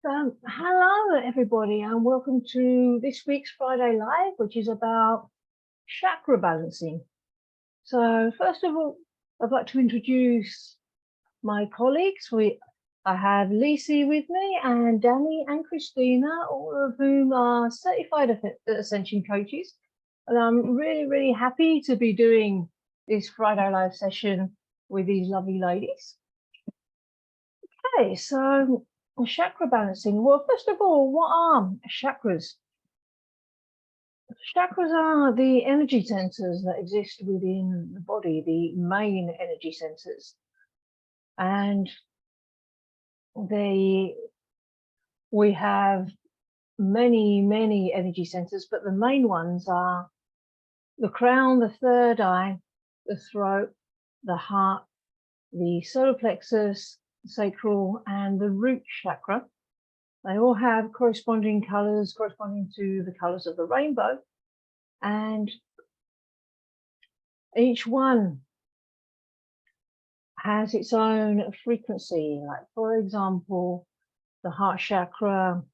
Hello, everybody, and welcome to this week's Friday Live, which is about chakra balancing. So, first of all, I'd like to introduce my colleagues. I have Lisi with me, and Danny and Christina, all of whom are certified Ascension coaches. And I'm really, really happy to be doing this Friday Live session with these lovely ladies. Okay, so chakra balancing. Well, first of all, what are chakras? Chakras are the energy centers that exist within the body, the main energy centers. And we have many energy centers, but the main ones are the crown, the third eye, the throat, the heart, the solar plexus, the sacral, and the root chakra. They all have corresponding colors corresponding to the colors of the rainbow. And each one has its own frequency. Like, for example, the heart chakra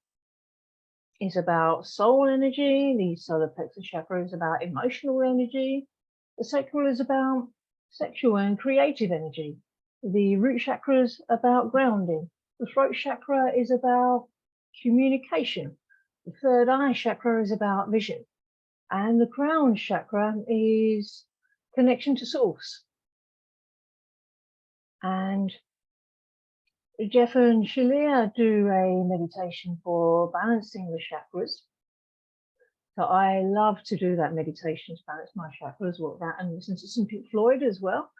is about soul energy. The solar plexus chakra is about emotional energy. The sacral is about sexual and creative energy. The root chakra is about grounding. The throat chakra is about communication. The third eye chakra is about vision. And the crown chakra is connection to source. And Jeff and Shalia do a meditation for balancing the chakras. So I love to do that meditation to balance my chakras, and listen to some Pink Floyd as well.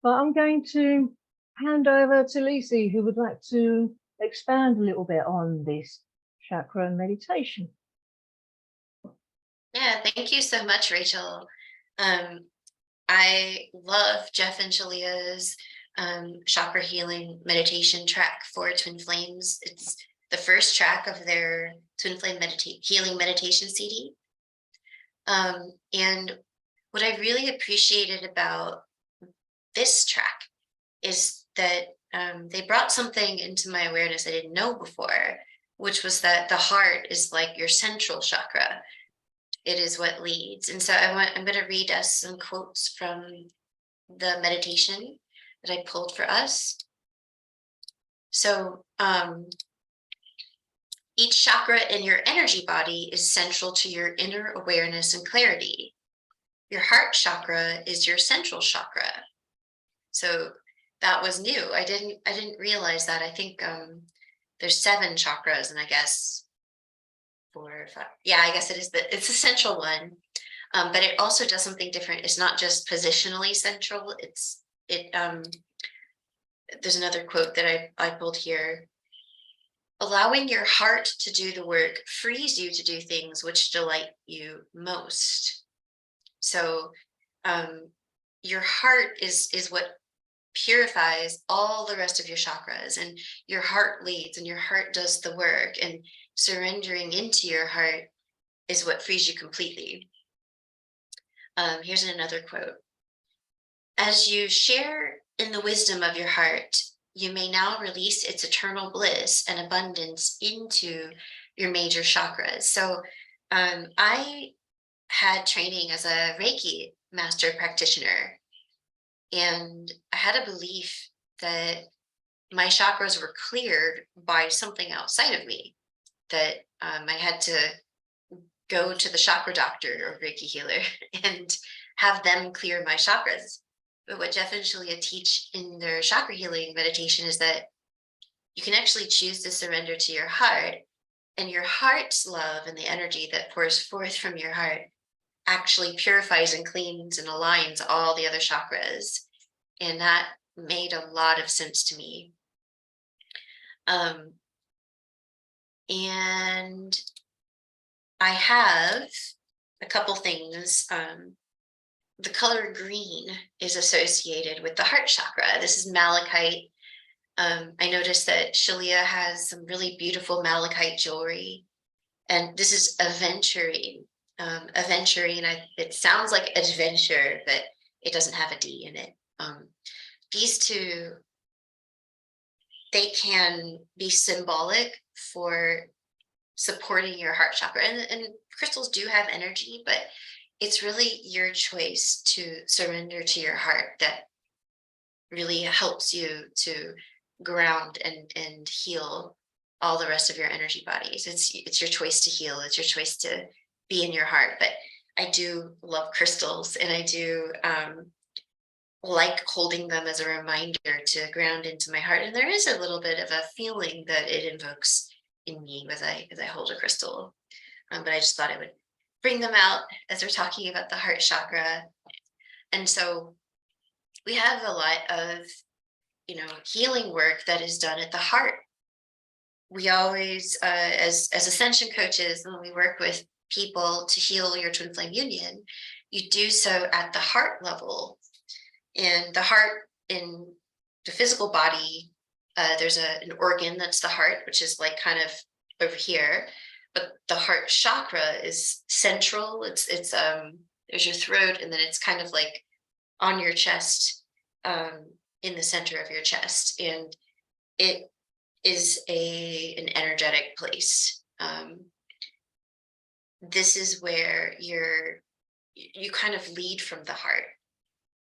But I'm going to hand over to Lisi, who would like to expand a little bit on this chakra meditation. Yeah, thank you so much, Rachel. I love Jeff and Shalia's chakra healing meditation track for Twin Flames. It's the first track of their Twin Flame healing meditation CD. And what I really appreciated about this track is that they brought something into my awareness I didn't know before, which was that the heart is like your central chakra. It is what leads. And so I'm going to read us some quotes from the meditation that I pulled for us. So each chakra in your energy body is central to your inner awareness and clarity. Your heart chakra is your central chakra. So that was new. I didn't realize that. I think there's 7 chakras, and I guess 4 or 5. Yeah, I guess it's a central one. But it also does something different. It's not just positionally central. There's another quote that I pulled here. Allowing your heart to do the work frees you to do things which delight you most. So your heart is what purifies all the rest of your chakras, and your heart leads and your heart does the work, and surrendering into your heart is what frees you completely. Here's another quote. As you share in the wisdom of your heart, you may now release its eternal bliss and abundance into your major chakras. So I had training as a Reiki master practitioner, and I had a belief that my chakras were cleared by something outside of me, that I had to go to the chakra doctor or Reiki healer and have them clear my chakras. But what Jeff and Shalia teach in their chakra healing meditation is that you can actually choose to surrender to your heart, and your heart's love and the energy that pours forth from your heart actually purifies and cleans and aligns all the other chakras. And that made a lot of sense to me. And I have a couple things. The color green is associated with the heart chakra. This is malachite. I noticed that Shalia has some really beautiful malachite jewelry. And this is aventurine. Aventurine, it sounds like adventure, but it doesn't have a D in it. These two, they can be symbolic for supporting your heart chakra. And crystals do have energy, but it's really your choice to surrender to your heart that really helps you to ground and heal all the rest of your energy bodies. It's your choice to heal. It's your choice to be in your heart. But I do love crystals, and I do like holding them as a reminder to ground into my heart. And there is a little bit of a feeling that it invokes in me as I hold a crystal. But I just thought I would bring them out as we're talking about the heart chakra. And so we have a lot of, healing work that is done at the heart. We always, as ascension coaches, when we work with people to heal your twin flame union, you do so at the heart level. And the heart in the physical body, there's an organ that's the heart, which is like kind of over here. But the heart chakra is central. It's there's your throat, and then it's kind of like on your chest, in the center of your chest, and it is an energetic place. This is where you kind of lead from the heart.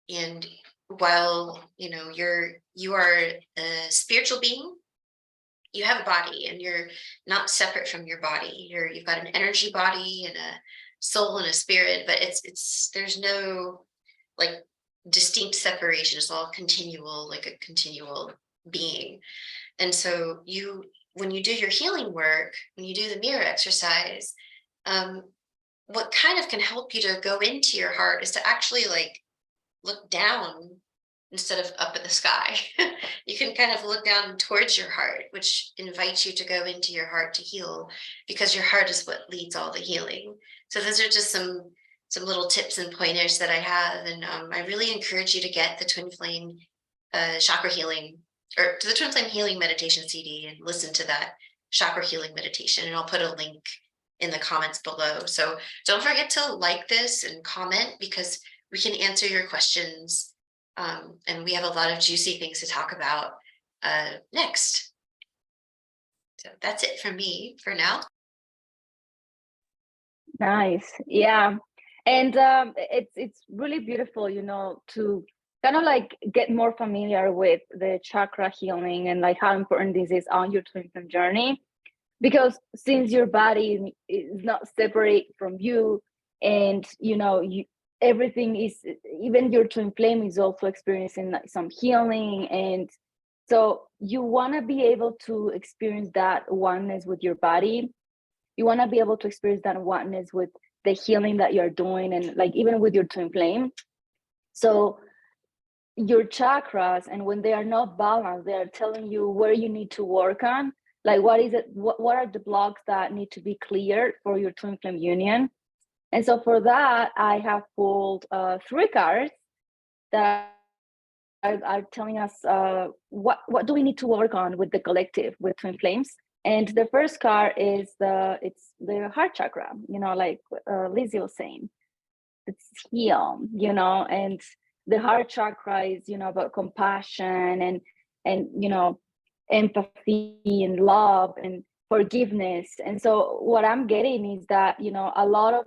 And while you are a spiritual being, you have a body, and you're not separate from your body. You've got an energy body and a soul and a spirit, but there's no like distinct separation. It's all continual, like a continual being. And so when you do your healing work, when you do the mirror exercise, what kind of can help you to go into your heart is to actually like look down instead of up in the sky. You can kind of look down towards your heart, which invites you to go into your heart to heal, because your heart is what leads all the healing. So those are just some little tips and pointers that I have. And I really encourage you to get the twin flame chakra healing, or to the twin flame healing meditation CD, and listen to that chakra healing meditation. And I'll put a link in the comments below. So don't forget to like this and comment, because we can answer your questions. And we have a lot of juicy things to talk about next. So that's it from me for now. Nice. Yeah. And it's really beautiful, to kind of like get more familiar with the chakra healing and like how important this is on your twin flame journey. Because since your body is not separate from you, and everything is, even your twin flame is also experiencing like some healing, and so you want to be able to experience that oneness with your body. You want to be able to experience that oneness with the healing that you're doing, and like even with your twin flame. So your chakras, and when they are not balanced, they are telling you where you need to work on. Like, what are the blocks that need to be cleared for your twin flame union? And so for that, I have pulled 3 cards that are telling us what do we need to work on with the collective, with twin flames. And the first card is the heart chakra, like Lizzie was saying, it's heal, and the heart chakra is, about compassion and empathy and love and forgiveness. And so what I'm getting is that, a lot of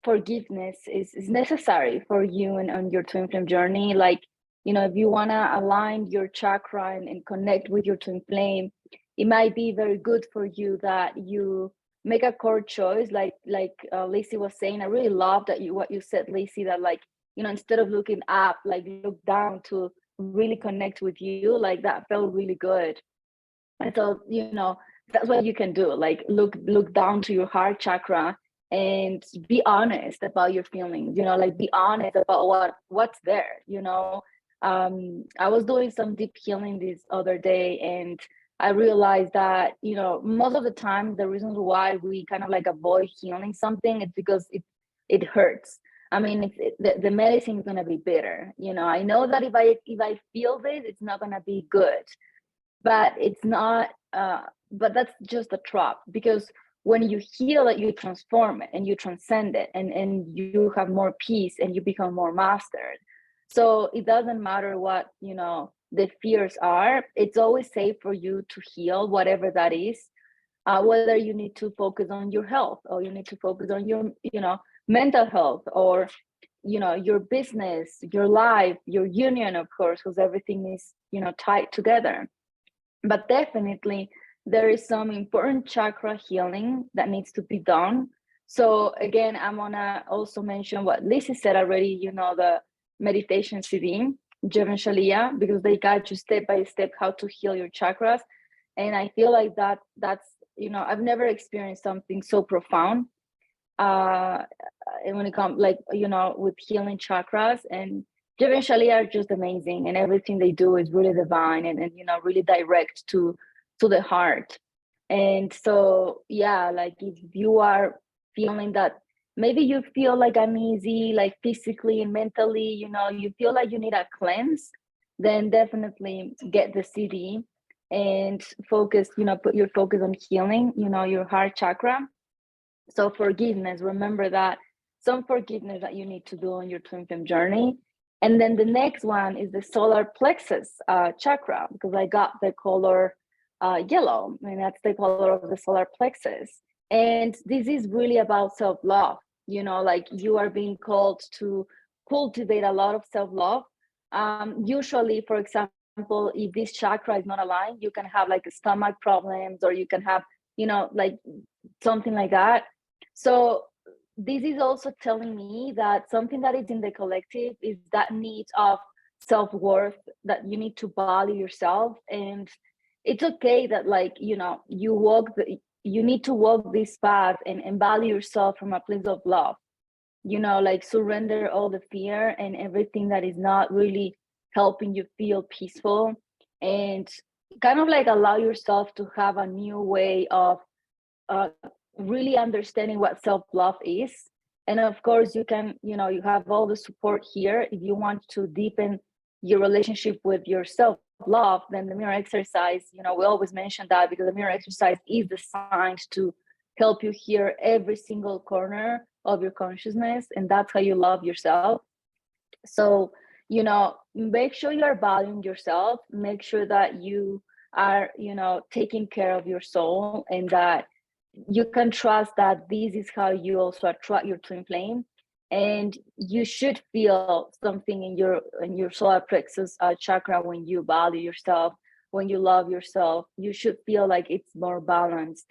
forgiveness is necessary for you and on your twin flame journey. Like, if you want to align your chakra and connect with your twin flame, it might be very good for you that you make a core choice, like Lacey was saying. I really love that what you said, Lacey, that like, instead of looking up, like look down to really connect with you. Like that felt really good. And so, that's what you can do. Like look down to your heart chakra and be honest about your feelings, like be honest about what's there. I was doing some deep healing this other day, and I realized that, most of the time, the reasons why we kind of like avoid healing something is because it hurts. I mean, the medicine is going to be bitter. I know that if I feel this, it's not going to be good, but it's not, but that's just a trap, because when you heal it, you transform it and you transcend it, and you have more peace and you become more mastered. So it doesn't matter what, the fears are. It's always safe for you to heal whatever that is. whether you need to focus on your health, or you need to focus on your, mental health, or, your business, your life, your union, of course, because everything is, tied together. But definitely there is some important chakra healing that needs to be done. So again, I'm gonna also mention what Lizzie said already, the meditation CD, Jevan Shalia, because they guide you step by step how to heal your chakras. And I feel like that's, I've never experienced something so profound. And when it comes, like, with healing chakras, and Jevan Shalia are just amazing, and everything they do is really divine, and really direct to the heart. And so, yeah, like if you are feeling that maybe you feel like uneasy, like physically and mentally, you feel like you need a cleanse, then definitely get the CD and focus, put your focus on healing, your heart chakra. So forgiveness, remember that some forgiveness that you need to do on your twin flame journey. And then the next one is the solar plexus chakra, because I got the color yellow, and that's the color of the solar plexus. And this is really about self-love. Like you are being called to cultivate a lot of self-love. Usually, for example, if this chakra is not aligned, you can have like stomach problems, or you can have, like something like that. So this is also telling me that something that is in the collective is that need of self-worth, that you need to value yourself. And it's okay that, like, you need to walk this path and value yourself from a place of love, like surrender all the fear and everything that is not really helping you feel peaceful, and kind of like allow yourself to have a new way of really understanding what self-love is. And of course, you can, you have all the support here. If you want to deepen your relationship with your self-love, then the mirror exercise, we always mention that, because the mirror exercise is designed to help you hear every single corner of your consciousness, and that's how you love yourself. So, make sure you are valuing yourself, make sure that you are, taking care of your soul, and that you can trust that this is how you also attract your twin flame. And you should feel something in your solar plexus chakra when you value yourself, when you love yourself. You should feel like it's more balanced.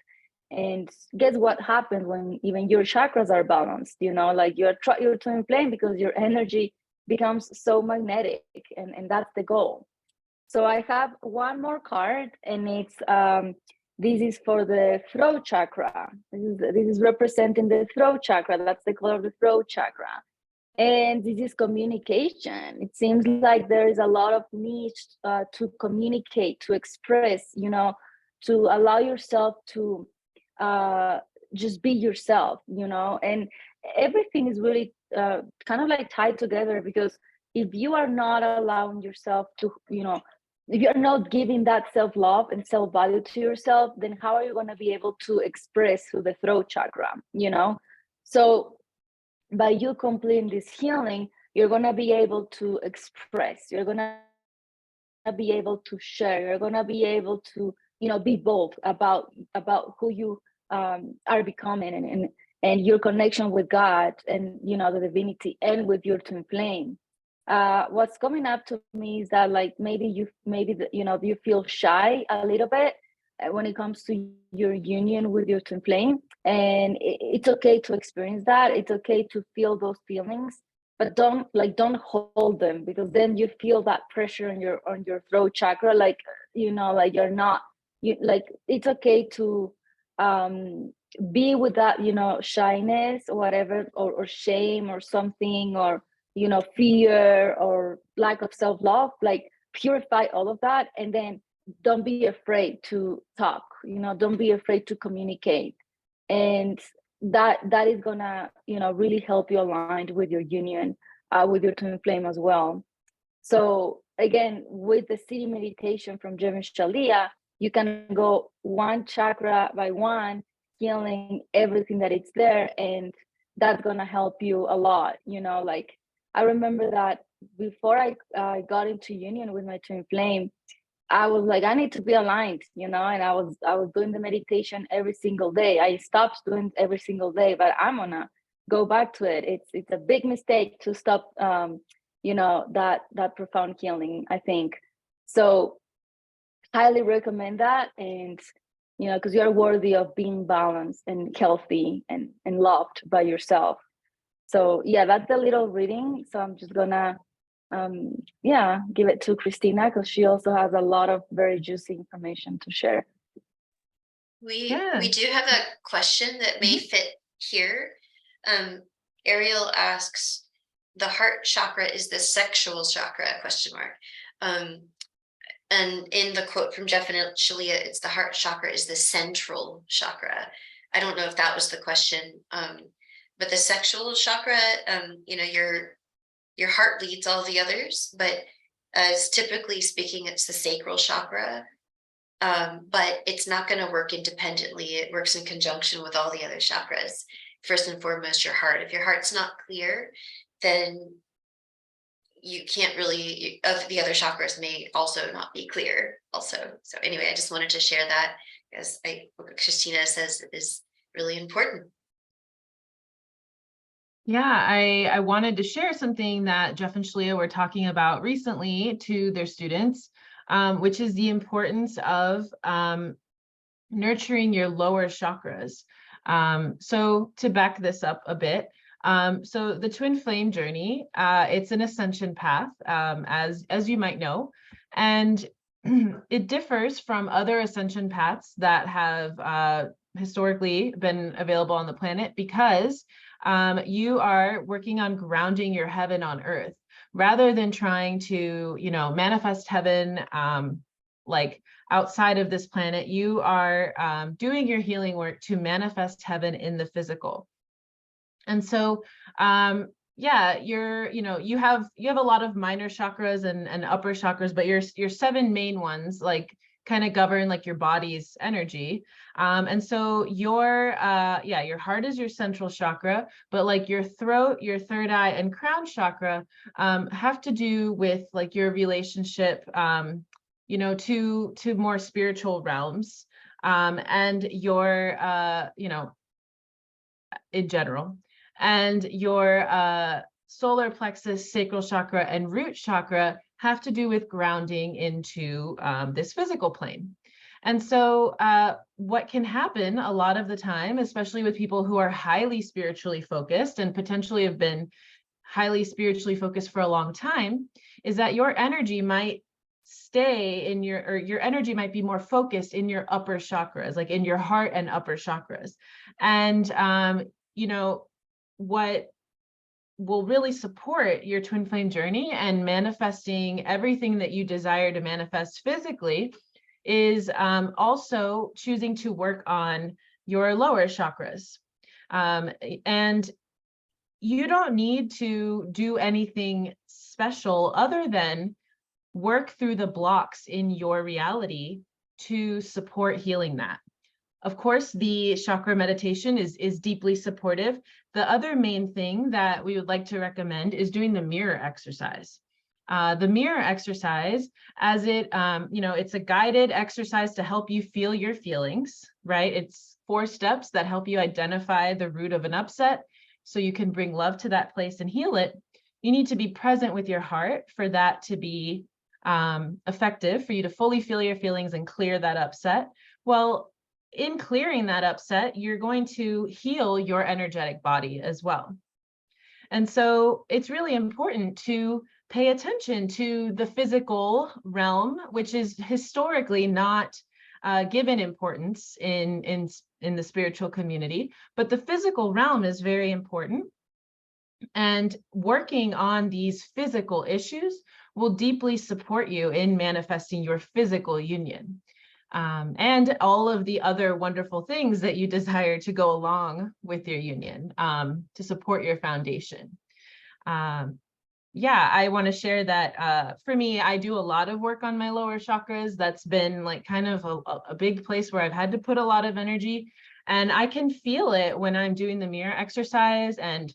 And guess what happens when even your chakras are balanced? Like you attract your twin flame because your energy becomes so magnetic, and that's the goal. So I have one more card, and it's this is for the throat chakra. This is representing the throat chakra. That's the color of the throat chakra. And this is communication. It seems like there is a lot of need to communicate, to express, to allow yourself to just be yourself, and everything is really kind of like tied together, because if you are not allowing yourself to, if you're not giving that self-love and self-value to yourself, then how are you going to be able to express through the throat chakra, So by you completing this healing, you're going to be able to express, you're going to be able to share, you're going to be able to, be bold about who you are becoming, and your connection with God, and, the divinity, and with your twin flame. What's coming up to me is that, like, maybe you feel shy a little bit when it comes to your union with your twin flame, and it's okay to experience that. It's okay to feel those feelings, but don't hold them, because then you feel that pressure on your throat chakra, like, like you're not, like, it's okay to be with that, shyness or whatever, or shame or something, or fear or lack of self-love. Like, purify all of that, and then don't be afraid to talk, don't be afraid to communicate. And that is gonna, really help you aligned with your union with your twin flame as well. So again, with the city meditation from Jevan Shalia, you can go one chakra by one, healing everything that it's there, and that's gonna help you a lot. Like, I remember that before I got into union with my twin flame, I was like, I need to be aligned, you know, and I was doing the meditation every single day. I stopped doing every single day, but I'm gonna go back to it. It's a big mistake to stop, you know, that profound healing, I think. So highly recommend that. And you know, because you're worthy of being balanced and healthy and loved by yourself. So yeah, that's a little reading. So I'm just gonna yeah, give it to Christina because she also has a lot of very juicy information to share. We do have a question that may fit here. Ariel asks, the heart chakra is the sexual chakra, question mark. And in the quote from Jeff and Shalia, it's the heart chakra is the central chakra. I don't know if that was the question, but the sexual chakra, you know, your heart leads all the others, but as typically speaking, it's the sacral chakra. But it's not going to work independently. It works in conjunction with all the other chakras. First and foremost, your heart. If your heart's not clear, then you can't really, the other chakras may also not be clear also. So anyway, I just wanted to share that because what Christina says is really important. Yeah, I wanted to share something that Jeff and Shalia were talking about recently to their students, which is the importance of nurturing your lower chakras. So to back this up a bit, so the twin flame journey, it's an ascension path, as you might know, and it differs from other ascension paths that have historically been available on the planet because you are working on grounding your heaven on earth rather than trying to, you know, manifest heaven like outside of this planet. You are doing your healing work to manifest heaven in the physical. And so yeah, you have a lot of minor chakras and upper chakras, but your 7 main ones like kind of govern like your body's energy. And so your heart is your central chakra, but like your throat, your third eye, and crown chakra have to do with like your relationship, you know, to more spiritual realms, and your, you know, in general, and your solar plexus, sacral chakra, and root chakra have to do with grounding into this physical plane. And so what can happen a lot of the time, especially with people who are highly spiritually focused and potentially have been highly spiritually focused for a long time, is that your energy might stay in your energy might be more focused in your upper chakras, like in your heart and upper chakras. And you know, what will really support your twin flame journey and manifesting everything that you desire to manifest physically is also choosing to work on your lower chakras. And you don't need to do anything special other than work through the blocks in your reality to support healing that. Of course, the chakra meditation is deeply supportive. The other main thing that we would like to recommend is doing the mirror exercise. The mirror exercise, as it, you know, it's a guided exercise to help you feel your feelings, right? It's 4 steps that help you identify the root of an upset so you can bring love to that place and heal it. You need to be present with your heart for that to be effective, for you to fully feel your feelings and clear that upset. Well, in clearing that upset, you're going to heal your energetic body as well. And so it's really important to pay attention to the physical realm, which is historically not given importance in the spiritual community, but the physical realm is very important. And working on these physical issues will deeply support you in manifesting your physical union. And all of the other wonderful things that you desire to go along with your union, to support your foundation. Yeah, I want to share that for me, I do a lot of work on my lower chakras. That's been like kind of a big place where I've had to put a lot of energy, and I can feel it when I'm doing the mirror exercise. And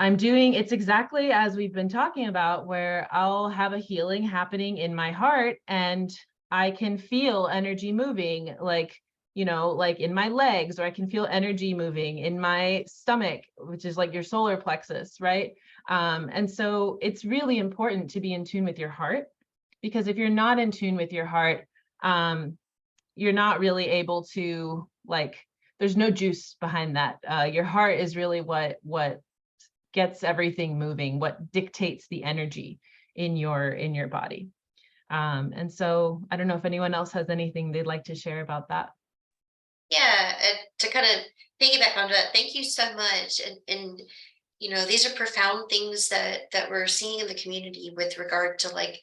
it's exactly as we've been talking about, where I'll have a healing happening in my heart, and I can feel energy moving, like, you know, like in my legs, or I can feel energy moving in my stomach, which is like your solar plexus, right? And so it's really important to be in tune with your heart, because if you're not in tune with your heart, you're not really able to, like, there's no juice behind that. Your heart is really what gets everything moving, what dictates the energy in your body. And so I don't know if anyone else has anything they'd like to share about that. Yeah, and to kind of piggyback onto that, thank you so much. And you know, these are profound things that we're seeing in the community with regard to like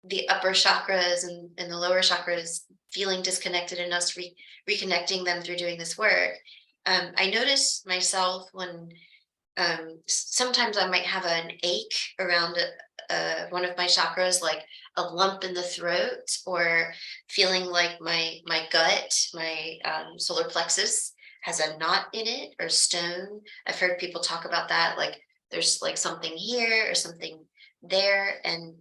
the upper chakras and the lower chakras feeling disconnected, and us reconnecting them through doing this work. I notice myself when sometimes I might have an ache around one of my chakras, like a lump in the throat, or feeling like my gut, my solar plexus has a knot in it or stone. I've heard people talk about that, like there's like something here or something there. And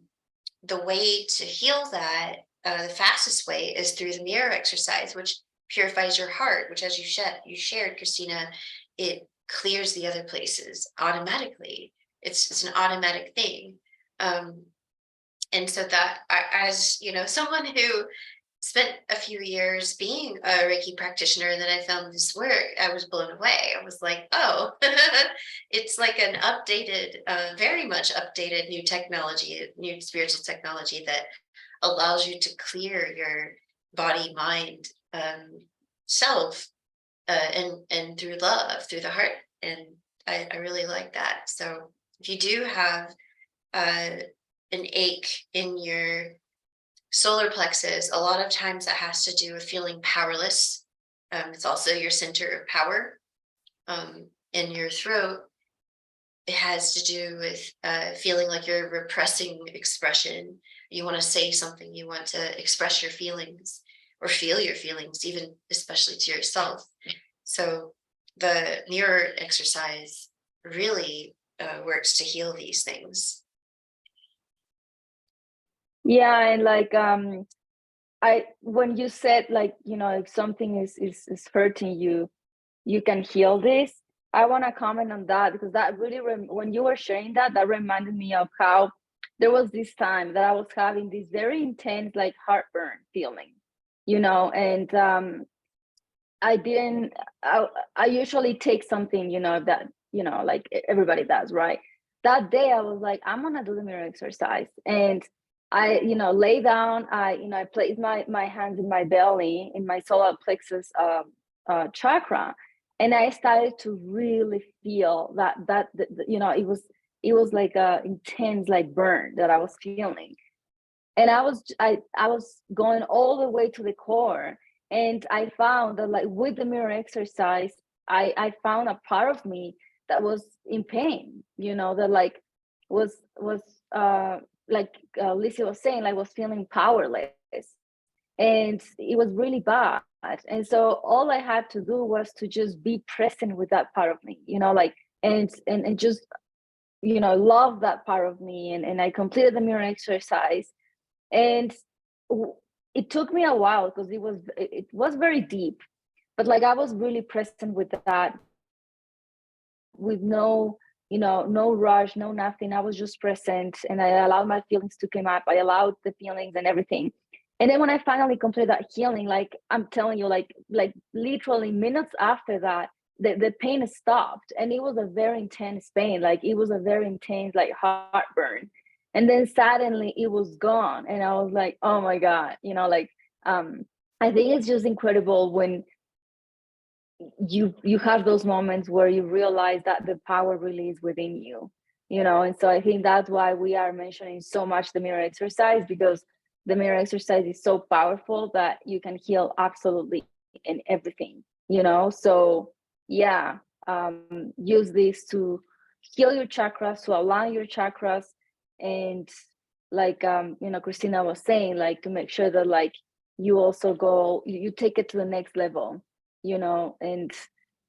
the way to heal that, the fastest way, is through the mirror exercise, which purifies your heart, which, as you shared, Christina, it clears the other places automatically. It's an automatic thing. And so that, as you know, someone who spent a few years being a Reiki practitioner, and then I found this work, I was blown away. I was like, oh, it's like an updated, very much updated new technology, new spiritual technology that allows you to clear your body, mind, self, and through love, through the heart. And I really like that. So if you do have an ache in your solar plexus, a lot of times that has to do with feeling powerless. It's also your center of power. In your throat, it has to do with feeling like you're repressing expression. You want to say something, you want to express your feelings or feel your feelings, even especially to yourself. So the mirror exercise really works to heal these things. Yeah, and like when you said, like, you know, if something is hurting you, you can heal this. I want to comment on that, because that really when you were sharing that reminded me of how there was this time that I was having this very intense like heartburn feeling, you know, and I usually take something, you know, that, you know, like everybody does, right? That day I was like, I'm gonna do the mirror exercise. And I, you know, lay down, I place my hands in my belly, in my solar plexus chakra. And I started to really feel that you know, it was like a intense like burn that I was feeling. And I was going all the way to the core. And I found that, like, with the mirror exercise, I found a part of me that was in pain, you know, that like was like Lizzie was saying, like was feeling powerless, and it was really bad. And so all I had to do was to just be present with that part of me, you know, like, and just, you know, love that part of me. And I completed the mirror exercise. And it took me a while, because it was very deep, but like I was really present with that, with no, you know, no rush, no nothing. I was just present, and I allowed my feelings to come up. I allowed the feelings and everything. And then when I finally completed that healing, like I'm telling you, like literally minutes after that, the pain stopped. And it was a very intense pain. Like it was a very intense like heartburn. And then suddenly it was gone. And I was like, oh my God, you know, like I think it's just incredible when you have those moments where you realize that the power really is within you, you know. And so I think that's why we are mentioning so much the mirror exercise, because the mirror exercise is so powerful that you can heal absolutely in everything, you know. So yeah, use this to heal your chakras, to align your chakras. And like you know, Christina was saying, like to make sure that like you also you take it to the next level, you know. And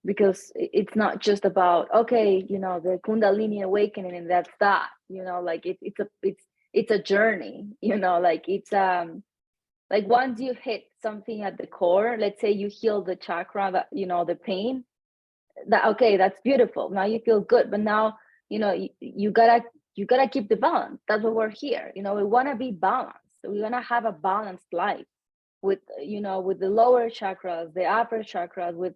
because it's not just about, okay, you know, the Kundalini awakening and that's that, you know, like it's a journey, you know, like it's like once you hit something at the core, let's say you heal the chakra, that, you know, the pain, that, okay, that's beautiful. Now you feel good, but now, you know, you gotta keep the balance. That's what we're here. You know, we want to be balanced. We want to have a balanced life with, you know, with the lower chakras, the upper chakras, with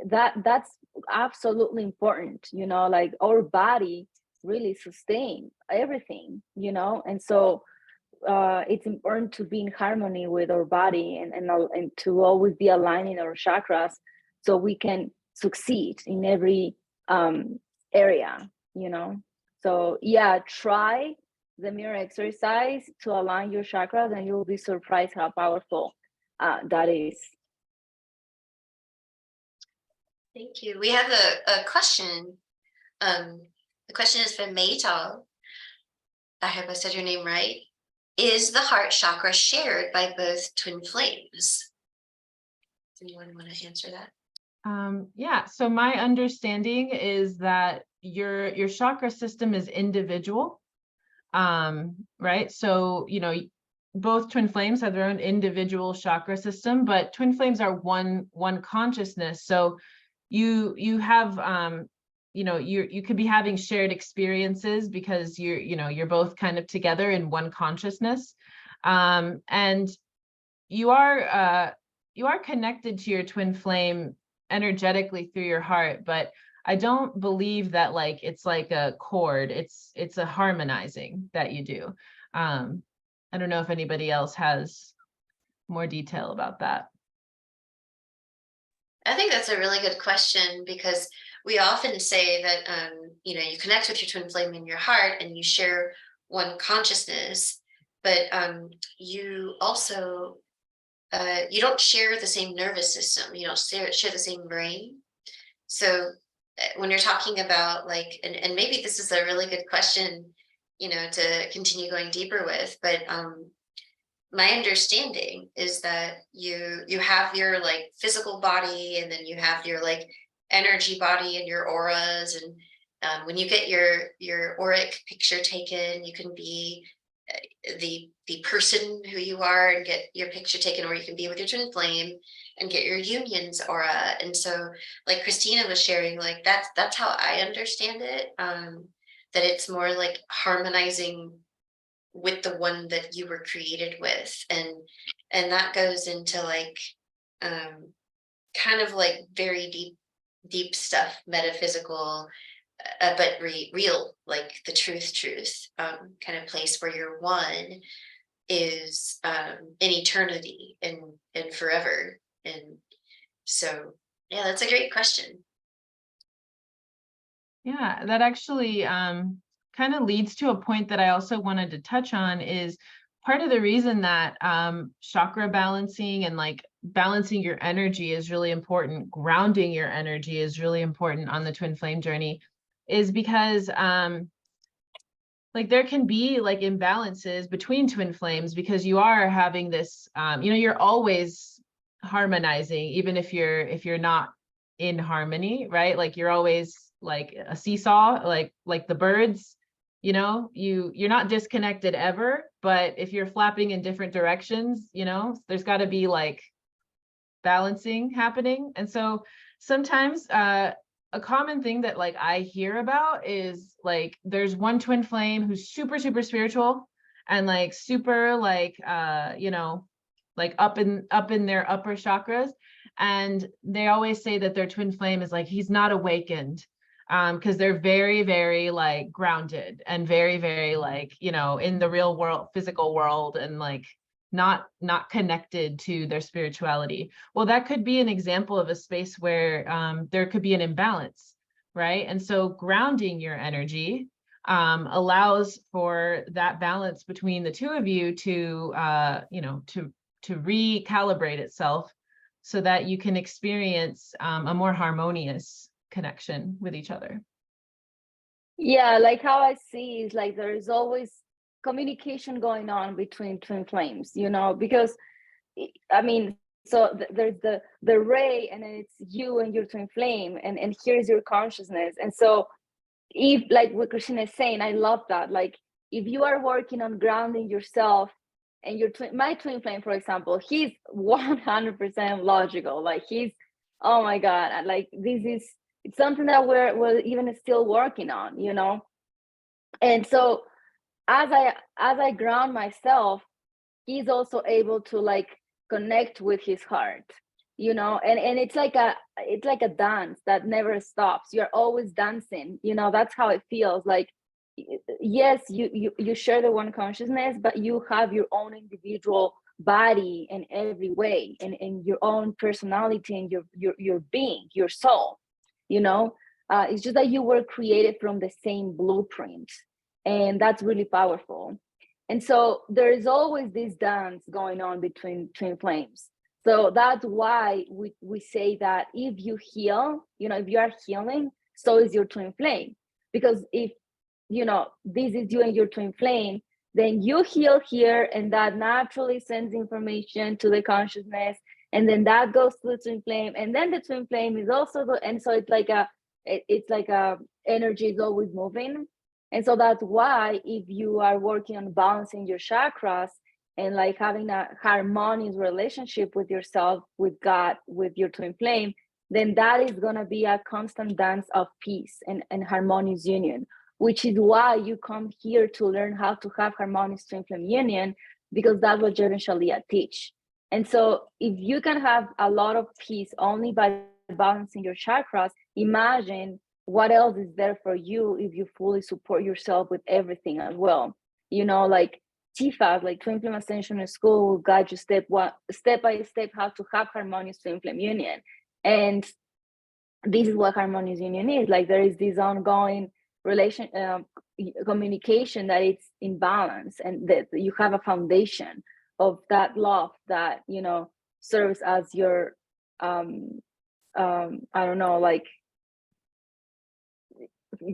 that's absolutely important. You know, like our body really sustain everything, you know, and so it's important to be in harmony with our body, and to always be aligning our chakras so we can succeed in every area, you know. So yeah, try the mirror exercise to align your chakras, and you'll be surprised how powerful that is. Thank you. We have a question. The question is from Maytal. I hope I said your name right. Is the heart chakra shared by both twin flames? Does anyone want to answer that? Yeah, so my understanding is that your chakra system is individual, right? So, you know, both twin flames have their own individual chakra system, but twin flames are one consciousness. So you have, you know, you could be having shared experiences because you're both kind of together in one consciousness, and you are connected to your twin flame energetically through your heart, but I don't believe that like it's like a chord. It's a harmonizing that you do. I don't know if anybody else has more detail about that. I think that's a really good question, because we often say that you know, you connect with your twin flame in your heart and you share one consciousness, but you also you don't share the same nervous system. You don't share the same brain. So when you're talking about like, and maybe this is a really good question, you know, to continue going deeper with, but my understanding is that you have your like physical body, and then you have your like energy body and your auras, and when you get your auric picture taken, you can be the person who you are and get your picture taken, or you can be with your twin flame and get your union's aura. And so like Christina was sharing, like that's how I understand it, that it's more like harmonizing with the one that you were created with, and that goes into like kind of like very deep stuff, metaphysical, but real, like the truth kind of place where you're one is in eternity and forever. And so yeah, that's a great question. Yeah, that actually kind of leads to a point that I also wanted to touch on. Is part of the reason that chakra balancing and like balancing your energy is really important, grounding your energy is really important on the twin flame journey, is because like there can be like imbalances between twin flames, because you are having this, you know, you're always harmonizing, even if you're not in harmony, right? Like you're always like a seesaw, like the birds, you know, you're not disconnected ever, but if you're flapping in different directions, you know, there's got to be like balancing happening. And so sometimes a common thing that like I hear about is like there's one twin flame who's super spiritual and like super like you know, like up in their upper chakras, and they always say that their twin flame is like he's not awakened, because they're very like grounded and very like, you know, in the real world, physical world, and like not connected to their spirituality. Well, that could be an example of a space where there could be an imbalance, right? And so grounding your energy allows for that balance between the two of you to you know, to recalibrate itself so that you can experience a more harmonious connection with each other. Yeah, like how I see is like there is always communication going on between twin flames, you know, because I mean, so there's the ray, and then it's you and your twin flame, and here's your consciousness. And so if, like what Christina is saying, I love that, like if you are working on grounding yourself and my twin flame, for example, he's 100% logical. Like he's, oh my God, like it's something that we're even still working on, you know? And so as I ground myself, he's also able to like connect with his heart, you know, and it's like a dance that never stops. You're always dancing, you know. That's how it feels. Like, yes, you share the one consciousness, but you have your own individual body in every way, and your own personality and your being, your soul, you know. It's just that you were created from the same blueprint, and that's really powerful. And so there is always this dance going on between twin flames. So that's why we say that if you heal, you know, if you are healing, so is your twin flame. Because if, you know, this is you and your twin flame, then you heal here, and that naturally sends information to the consciousness, and then that goes to the twin flame, and then the twin flame is also and so it's like a energy is always moving. And so that's why if you are working on balancing your chakras and like having a harmonious relationship with yourself, with God, with your twin flame, then that is going to be a constant dance of peace and harmonious union, which is why you come here to learn how to have harmonious twin flame union, because that's what Jevon Shalia teach. And so if you can have a lot of peace only by balancing your chakras, imagine what else is there for you if you fully support yourself with everything as well. You know, like TFAS, like Twin Flame Ascension School, will guide you step by step how to have harmonious twin flame union. And this is what harmonious union is. Like there is this ongoing communication that it's in balance, and that you have a foundation of that love that, you know, serves as your I don't know, like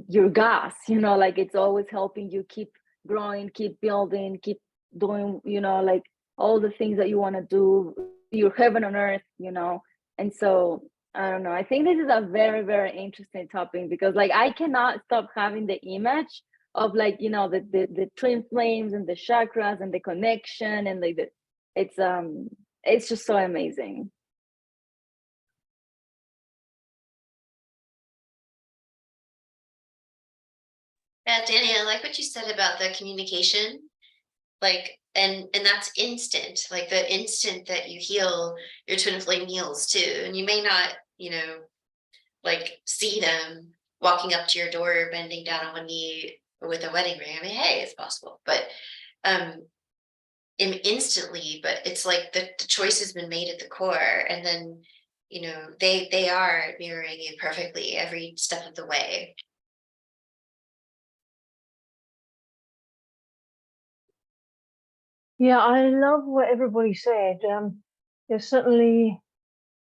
your gas, you know, like it's always helping you keep growing, keep building, keep doing, you know, like all the things that you want to do, your heaven on earth, you know. And so I don't know, I think this is a very, very interesting topic, because like I cannot stop having the image of like, you know, the twin flames and the chakras and the connection, and like it's just so amazing. Yeah, Danny, I like what you said about the communication, like, and that's instant. Like the instant that you heal, your twin flame heals too. And you may not, you know, like see them walking up to your door, bending down on one knee with a wedding ring. I mean, hey, it's possible, but instantly. But it's like the choice has been made at the core, and then, you know, they are mirroring you perfectly every step of the way. Yeah, I love what everybody said. There's certainly,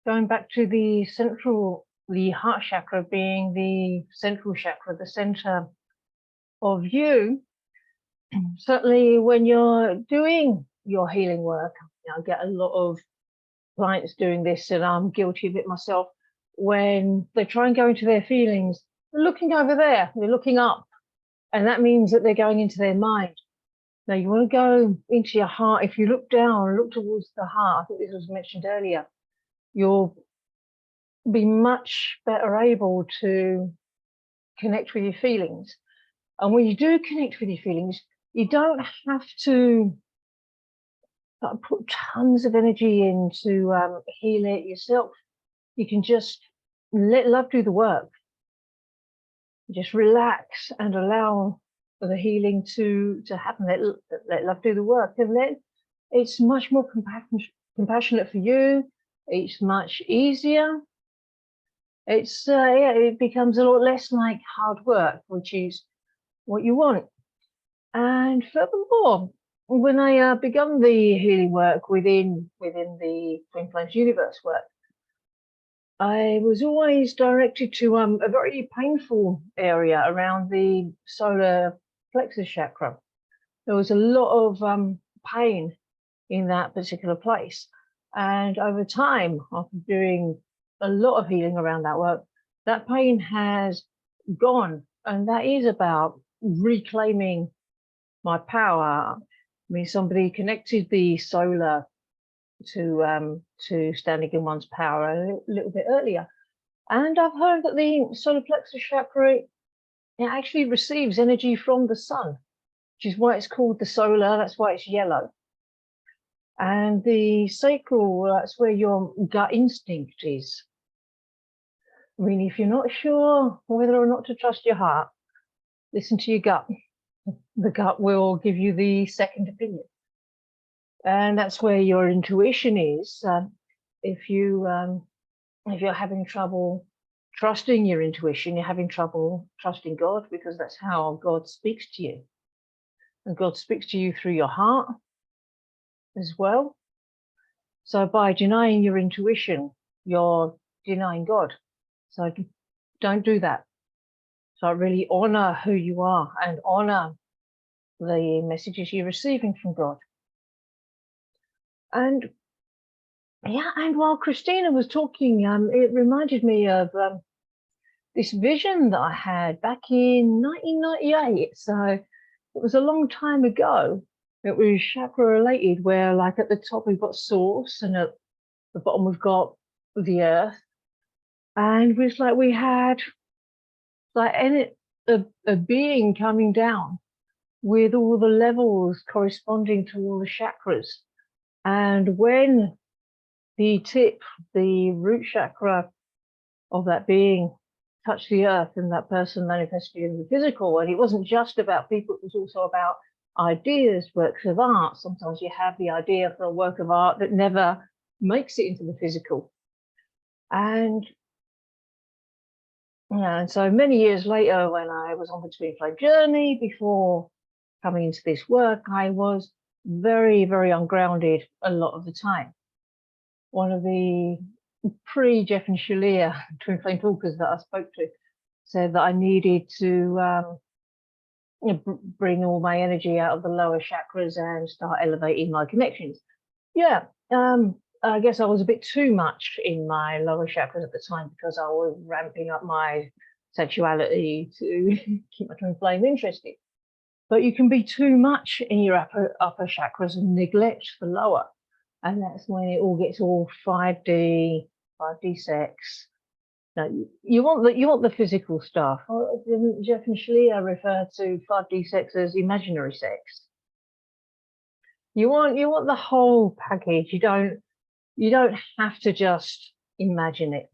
going back to the heart chakra being the central chakra, the center of you. Certainly when you're doing your healing work, I get a lot of clients doing this, and I'm guilty of it myself. When they try and go into their feelings, they're looking over there, they're looking up, and that means that they're going into their mind. Now, you want to go into your heart. If you look down, look towards the heart, I think this was mentioned earlier, you'll be much better able to connect with your feelings. And when you do connect with your feelings, you don't have to put tons of energy into heal it yourself. You can just let love do the work. Just relax and allow for the healing to happen. Let love do the work, and then it's much more compassionate for you. It's much easier. It's it becomes a lot less like hard work, which is what you want. And furthermore, when I begun the healing work within the Twin Flames universe work, I was always directed to a very painful area around the solar plexus chakra. There was a lot of pain in that particular place. And over time, after doing a lot of healing around that work, that pain has gone. And that is about reclaiming my power, mean, somebody connected the solar to standing in one's power a little bit earlier. And I've heard that the solar plexus chakra, it actually receives energy from the sun, which is why it's called the solar, that's why it's yellow. And the sacral, that's where your gut instinct is. I mean, if you're not sure whether or not to trust your heart, listen to your gut. The gut will give you the second opinion. And that's where your intuition is. If you're having trouble trusting your intuition, you're having trouble trusting God, because that's how God speaks to you. And God speaks to you through your heart as well. So by denying your intuition, you're denying God. So don't do that. So really honor who you are and honor the messages you're receiving from God. And yeah, and while Christina was talking, it reminded me of this vision that I had back in 1998. So it was a long time ago. It was chakra related, where like at the top we've got source and at the bottom we've got the earth. And it was like we had like a being coming down with all the levels corresponding to all the chakras. And when the tip, the root chakra of that being touched the earth, and that person manifested in the physical, and it wasn't just about people, it was also about ideas, works of art. Sometimes you have the idea for a work of art that never makes it into the physical. And yeah, and so many years later, when I was on the Twin Flame journey, before coming into this work, I was very, very ungrounded a lot of the time. One of the pre-Jeff and Shalia Twin Flame talkers that I spoke to said that I needed to bring all my energy out of the lower chakras and start elevating my connections. Yeah, I guess I was a bit too much in my lower chakras at the time, because I was ramping up my sexuality to keep my Twin Flame interested. But you can be too much in your upper chakras and neglect the lower. And that's when it all gets all 5D sex. Now, you want the physical stuff. Jeff and Shalia refer to 5D sex as imaginary sex. You want the whole package. You don't have to just imagine it.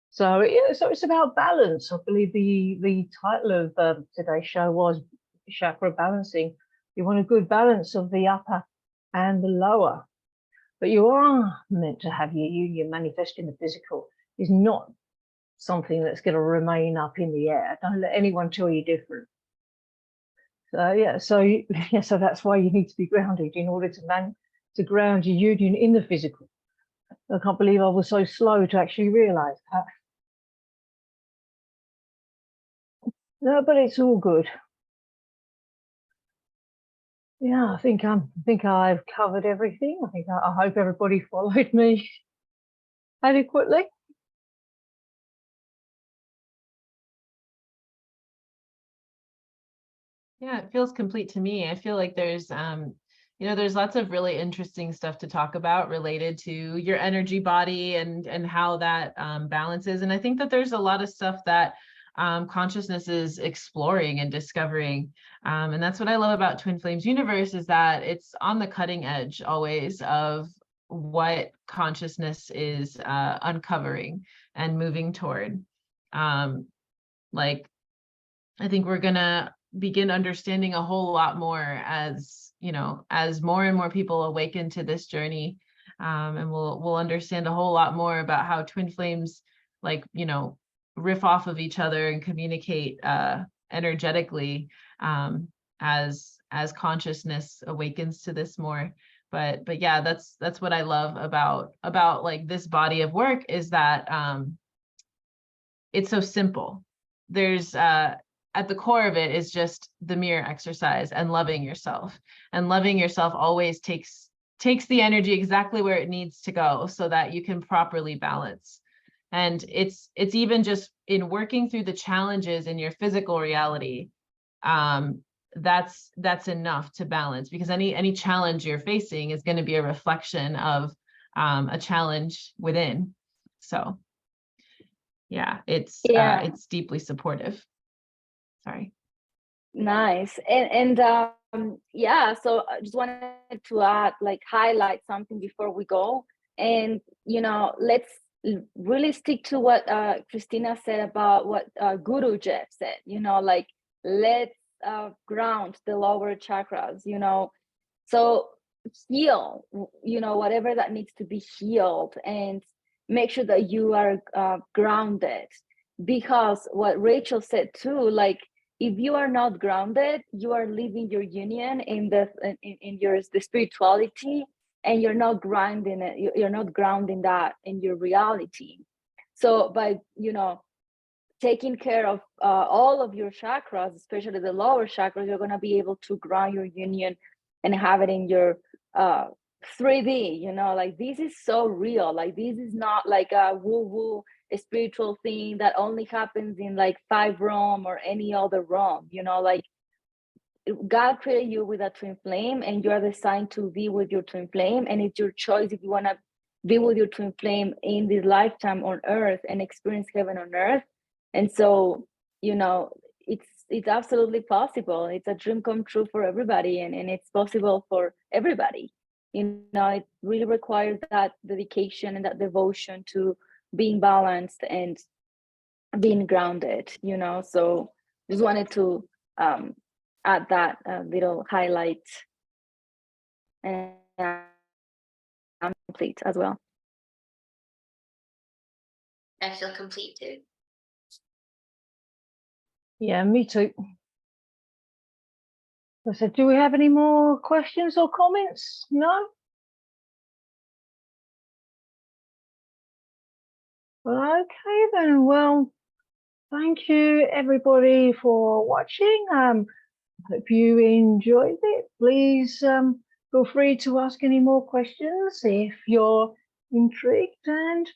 So it's about balance. I believe the title of today's show was Chakra Balancing. You want a good balance of the upper and the lower. But you are meant to have your union manifest in the physical. Is not something that's going to remain up in the air. Don't let anyone tell you different. So yeah, so that's why you need to be grounded in order to ground your union in the physical. I can't believe I was so slow to actually realize that. No, but it's all good. Yeah, I think I've covered everything. I hope everybody followed me adequately. Yeah, it feels complete to me. I feel like there's there's lots of really interesting stuff to talk about related to your energy body and how that balances. And I think that there's a lot of stuff that consciousness is exploring and discovering. And that's what I love about Twin Flames Universe, is that it's on the cutting edge always of what consciousness is uncovering and moving toward. Like, I think we're gonna begin understanding a whole lot more as more and more people awaken to this journey, and we'll understand a whole lot more about how twin flames riff off of each other and communicate energetically as consciousness awakens to this more. But yeah, that's what I love about like this body of work, is that it's so simple. There's at the core of it is just the mirror exercise and loving yourself. And loving yourself always takes the energy exactly where it needs to go so that you can properly balance. And it's even just in working through the challenges in your physical reality, that's enough to balance, because any challenge you're facing is going to be a reflection of a challenge within. So yeah, it's deeply supportive. Sorry. Nice. And yeah, so I just wanted to add, like, highlight something before we go. And, you know, let's really stick to what Christina said about what Guru Jeff said, you know, like, let's ground the lower chakras, you know, so heal, you know, whatever that needs to be healed, and make sure that you are grounded. Because what Rachel said too, like, if you are not grounded, you are leaving your union in the spirituality, and you're not grounding it. You're not grounding that in your reality. So by, you know, taking care of all of your chakras, especially the lower chakras, you're going to be able to ground your union and have it in your 3D, you know, like, this is so real. Like, this is not like a woo-woo spiritual thing that only happens in like 5 realm or any other realm, you know, like, God created you with a twin flame, and you are designed to be with your twin flame, and it's your choice if you want to be with your twin flame in this lifetime on earth and experience heaven on earth. And so, you know, it's absolutely possible. It's a dream come true for everybody, and it's possible for everybody. You know, it really requires that dedication and that devotion to being balanced and being grounded, you know. So just wanted to add that little highlight, and I'm complete as well. I feel complete too. Yeah, me too. I said, do we have any more questions or comments? No? Okay then, well, thank you everybody for watching. Hope you enjoyed it. Please feel free to ask any more questions if you're intrigued, and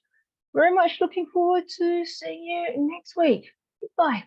very much looking forward to seeing you next week. Goodbye.